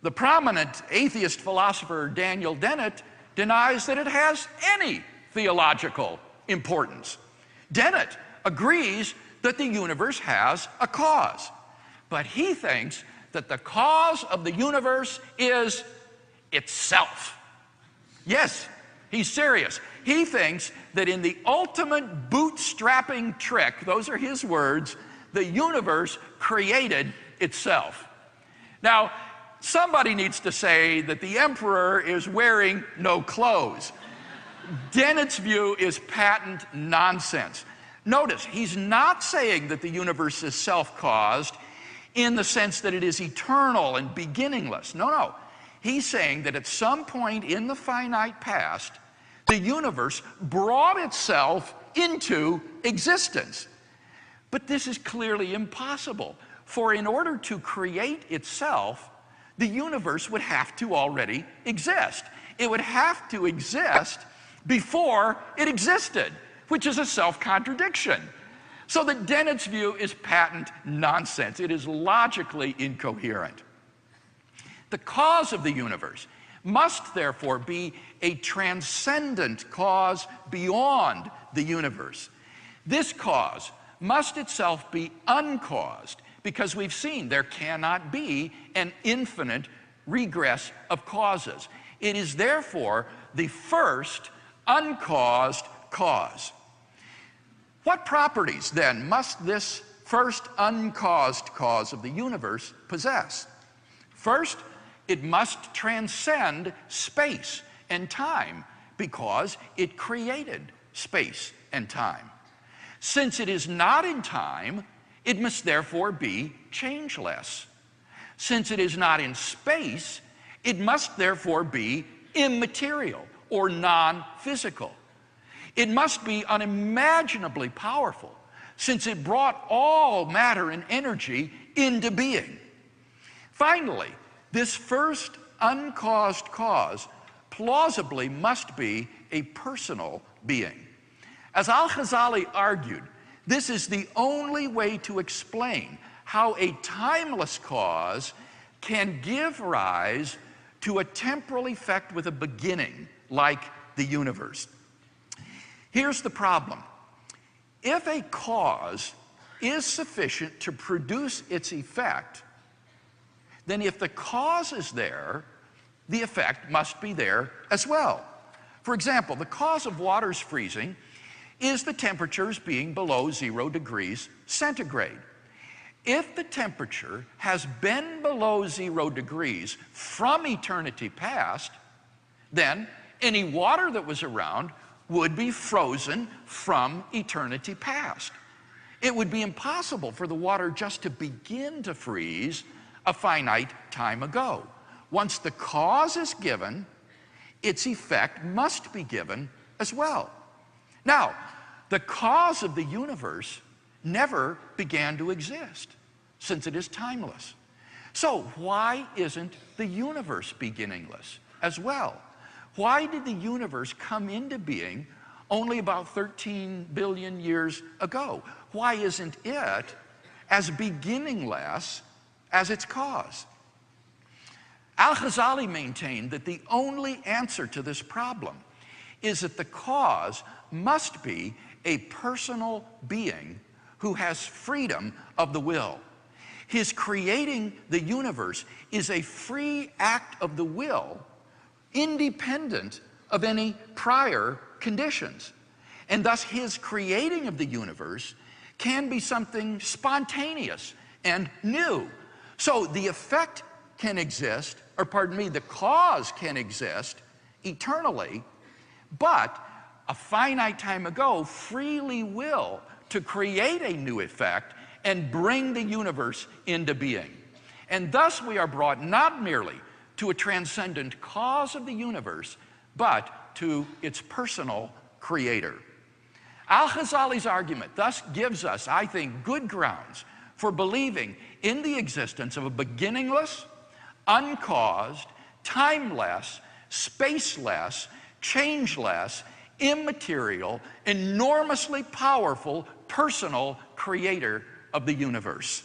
The prominent atheist philosopher Daniel Dennett denies that it has any theological importance. Dennett agrees that the universe has a cause, but he thinks that the cause of the universe is itself. Yes, he's serious. He thinks that in the ultimate bootstrapping trick, those are his words, the universe created itself. Now, somebody needs to say that the emperor is wearing no clothes. Dennett's view is patent nonsense. Notice, he's not saying that the universe is self-caused in the sense that it is eternal and beginningless. No. He's saying that at some point in the finite past, the universe brought itself into existence. But this is clearly impossible, for in order to create itself, the universe would have to already exist. It would have to exist before it existed, which is a self-contradiction. So that Dennett's view is patent nonsense. It is logically incoherent. The cause of the universe must therefore be a transcendent cause beyond the universe. This cause must itself be uncaused, because we've seen there cannot be an infinite regress of causes. It is therefore the first uncaused cause. What properties, then, must this first uncaused cause of the universe possess? First, it must transcend space and time, because it created space and time. Since it is not in time, it must therefore be changeless. Since it is not in space, it must therefore be immaterial or non-physical. It must be unimaginably powerful, since it brought all matter and energy into being. Finally, this first uncaused cause plausibly must be a personal being. As Al-Ghazali argued, this is the only way to explain how a timeless cause can give rise to a temporal effect with a beginning, like the universe. Here's the problem. If a cause is sufficient to produce its effect, then if the cause is there, the effect must be there as well. For example, the cause of water's freezing is the temperatures being below 0 degrees centigrade. If the temperature has been below 0 degrees from eternity past, then any water that was around would be frozen from eternity past. It would be impossible for the water just to begin to freeze a finite time ago. Once the cause is given, its effect must be given as well. Now, the cause of the universe never began to exist, since it is timeless. So why isn't the universe beginningless as well? Why did the universe come into being only about 13 billion years ago? Why isn't it as beginningless as its cause? Al-Ghazali maintained that the only answer to this problem is that the cause must be a personal being who has freedom of the will. His creating the universe is a free act of the will, independent of any prior conditions. And thus his creating of the universe can be something spontaneous and new. So the effect can exist, or pardon me, the cause can exist eternally, but a finite time ago freely will to create a new effect and bring the universe into being. And thus we are brought not merely to a transcendent cause of the universe, but to its personal creator. Al-Ghazali's argument thus gives us, I think, good grounds for believing in the existence of a beginningless, uncaused, timeless, spaceless, changeless, immaterial, enormously powerful, personal creator of the universe.